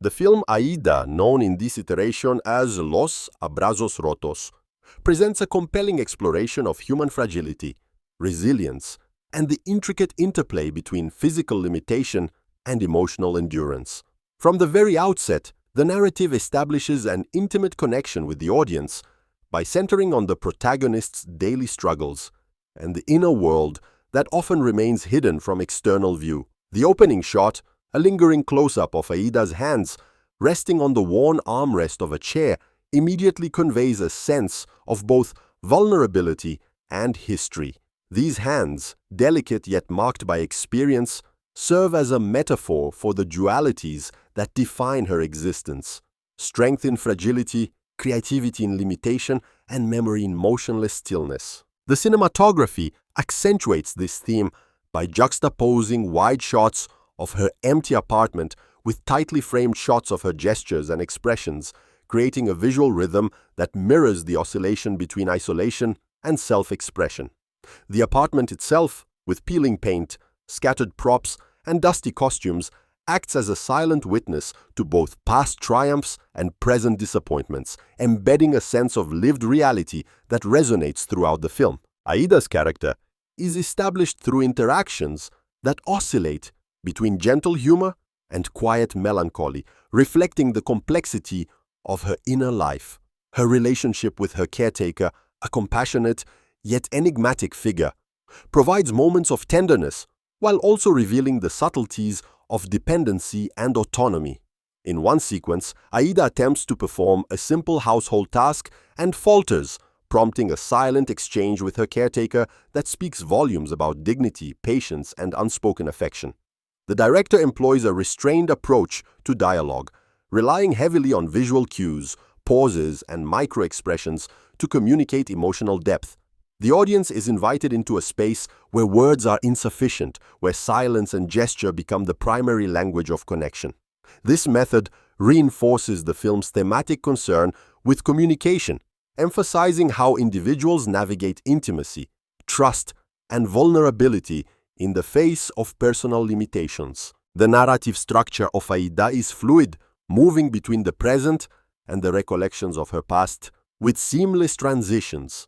The film Aida, known in this iteration as Los Abrazos Rotos, presents a compelling exploration of human fragility, resilience, and the intricate interplay between physical limitation and emotional endurance. From the very outset, the narrative establishes an intimate connection with the audience by centering on the protagonist's daily struggles and the inner world that often remains hidden from external view. The opening shot, a lingering close-up of Aida's hands resting on the worn armrest of a chair, immediately conveys a sense of both vulnerability and history. These hands, delicate yet marked by experience, serve as a metaphor for the dualities that define her existence: strength in fragility, creativity in limitation, and memory in motionless stillness. The cinematography accentuates this theme by juxtaposing wide shots of her empty apartment with tightly framed shots of her gestures and expressions, creating a visual rhythm that mirrors the oscillation between isolation and self-expression. The apartment itself, with peeling paint, scattered props, and dusty costumes, acts as a silent witness to both past triumphs and present disappointments, embedding a sense of lived reality that resonates throughout the film. Aida's character is established through interactions that oscillate between gentle humor and quiet melancholy, reflecting the complexity of her inner life. Her relationship with her caretaker, a compassionate yet enigmatic figure, provides moments of tenderness while also revealing the subtleties of dependency and autonomy. In one sequence, Aida attempts to perform a simple household task and falters, prompting a silent exchange with her caretaker that speaks volumes about dignity, patience, and unspoken affection. The director employs a restrained approach to dialogue, relying heavily on visual cues, pauses, and micro-expressions to communicate emotional depth. The audience is invited into a space where words are insufficient, where silence and gesture become the primary language of connection. This method reinforces the film's thematic concern with communication, emphasizing how individuals navigate intimacy, trust, and vulnerability in the face of personal limitations. The narrative structure of Aida is fluid, moving between the present and the recollections of her past, with seamless transitions.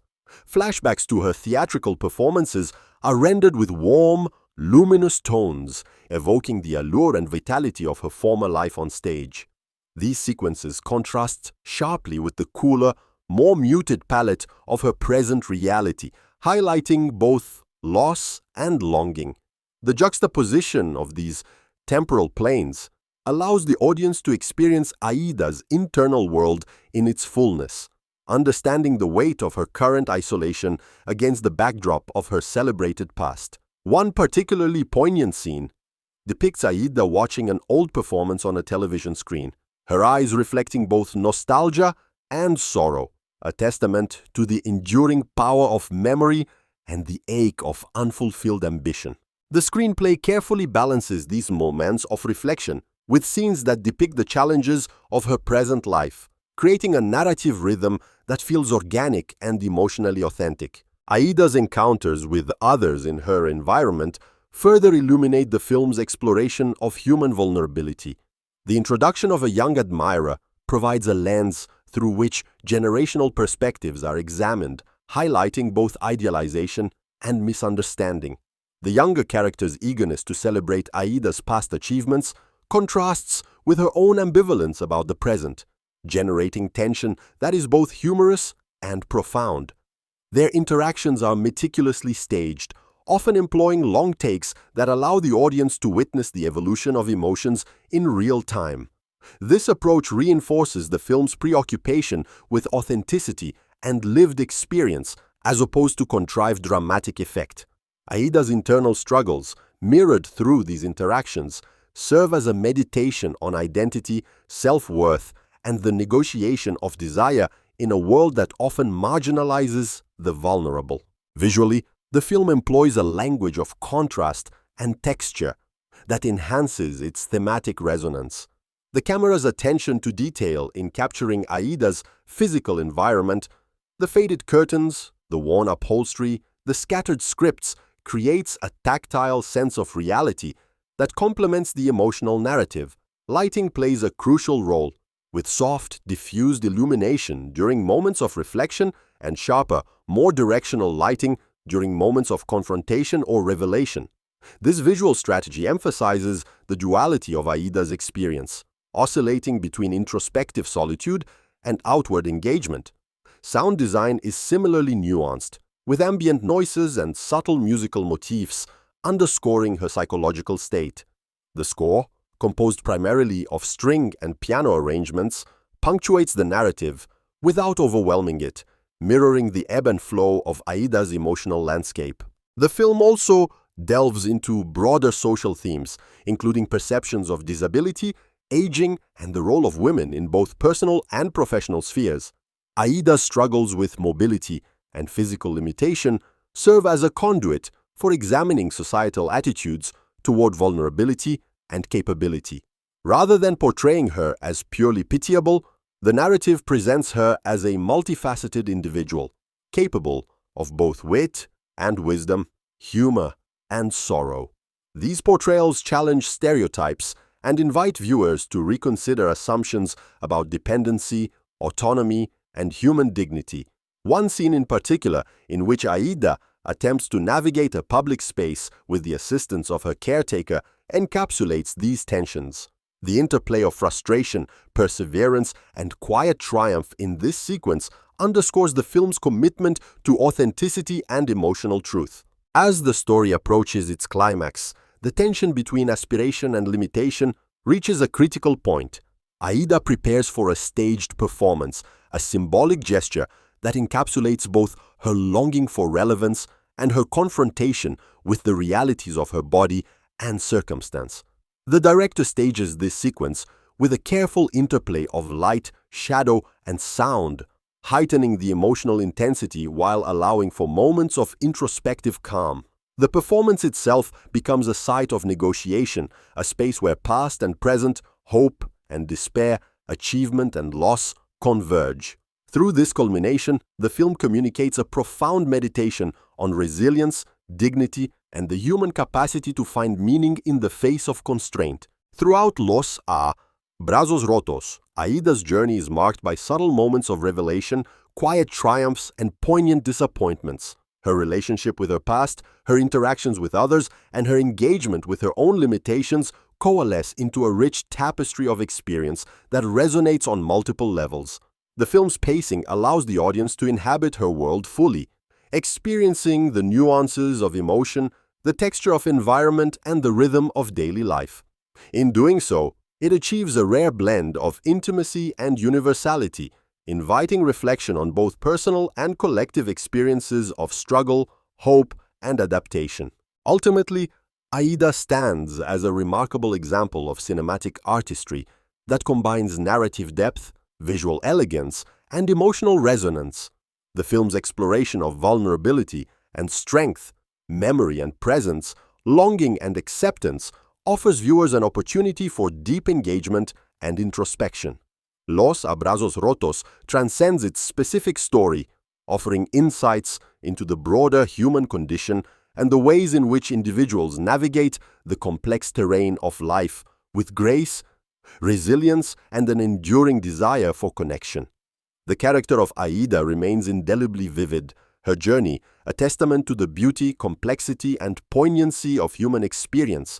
Flashbacks to her theatrical performances are rendered with warm, luminous tones, evoking the allure and vitality of her former life on stage. These sequences contrast sharply with the cooler, more muted palette of her present reality, highlighting both loss and longing. The juxtaposition of these temporal planes allows the audience to experience Aida's internal world in its fullness, understanding the weight of her current isolation against the backdrop of her celebrated past. One particularly poignant scene depicts Aida watching an old performance on a television screen, her eyes reflecting both nostalgia and sorrow, a testament to the enduring power of memory and the ache of unfulfilled ambition. The screenplay carefully balances these moments of reflection with scenes that depict the challenges of her present life, creating a narrative rhythm that feels organic and emotionally authentic. Aida's encounters with others in her environment further illuminate the film's exploration of human vulnerability. The introduction of a young admirer provides a lens through which generational perspectives are examined, highlighting both idealization and misunderstanding. The younger character's eagerness to celebrate Aida's past achievements contrasts with her own ambivalence about the present, generating tension that is both humorous and profound. Their interactions are meticulously staged, often employing long takes that allow the audience to witness the evolution of emotions in real time. This approach reinforces the film's preoccupation with authenticity and lived experience as opposed to contrived dramatic effect. Aida's internal struggles, mirrored through these interactions, serve as a meditation on identity, self-worth, and the negotiation of desire in a world that often marginalizes the vulnerable. Visually, the film employs a language of contrast and texture that enhances its thematic resonance. The camera's attention to detail in capturing Aida's physical environment, the faded curtains, the worn upholstery, the scattered scripts, creates a tactile sense of reality that complements the emotional narrative, lighting plays a crucial role, with soft, diffused illumination during moments of reflection and sharper, more directional lighting during moments of confrontation or revelation. This visual strategy emphasizes the duality of Aida's experience, oscillating between introspective solitude and outward engagement. Sound design is similarly nuanced, with ambient noises and subtle musical motifs underscoring her psychological state. The score, composed primarily of string and piano arrangements, punctuates the narrative without overwhelming it, mirroring the ebb and flow of Aida's emotional landscape. The film also delves into broader social themes, including perceptions of disability, aging, and the role of women in both personal and professional spheres. Aida's struggles with mobility and physical limitation serve as a conduit for examining societal attitudes toward vulnerability and capability. Rather than portraying her as purely pitiable, the narrative presents her as a multifaceted individual, capable of both wit and wisdom, humor and sorrow. These portrayals challenge stereotypes and invite viewers to reconsider assumptions about dependency, autonomy, and human dignity. One scene in particular, in which Aida attempts to navigate a public space with the assistance of her caretaker, encapsulates these tensions. The interplay of frustration, perseverance, and quiet triumph in this sequence underscores the film's commitment to authenticity and emotional truth. As the story approaches its climax, the tension between aspiration and limitation reaches a critical point. Aida prepares for a staged performance, a symbolic gesture that encapsulates both her longing for relevance and her confrontation with the realities of her body and circumstance. The director stages this sequence with a careful interplay of light, shadow, and sound, heightening the emotional intensity while allowing for moments of introspective calm. The performance itself becomes a site of negotiation, a space where past and present, hope and despair, achievement and loss converge. Through this culmination, the film communicates a profound meditation on resilience, dignity, and the human capacity to find meaning in the face of constraint. Throughout Los Abrazos Rotos, Aida's journey is marked by subtle moments of revelation, quiet triumphs, and poignant disappointments. Her relationship with her past, her interactions with others, and her engagement with her own limitations coalesce into a rich tapestry of experience that resonates on multiple levels. The film's pacing allows the audience to inhabit her world fully, experiencing the nuances of emotion, the texture of environment, and the rhythm of daily life. In doing so, it achieves a rare blend of intimacy and universality, inviting reflection on both personal and collective experiences of struggle, hope, and adaptation. Ultimately, Aida stands as a remarkable example of cinematic artistry that combines narrative depth, visual elegance, and emotional resonance. The film's exploration of vulnerability and strength, memory and presence, longing and acceptance offers viewers an opportunity for deep engagement and introspection. Los Abrazos Rotos transcends its specific story, offering insights into the broader human condition and the ways in which individuals navigate the complex terrain of life with grace, resilience, and an enduring desire for connection. The character of Aida remains indelibly vivid, her journey a testament to the beauty, complexity, and poignancy of human experience.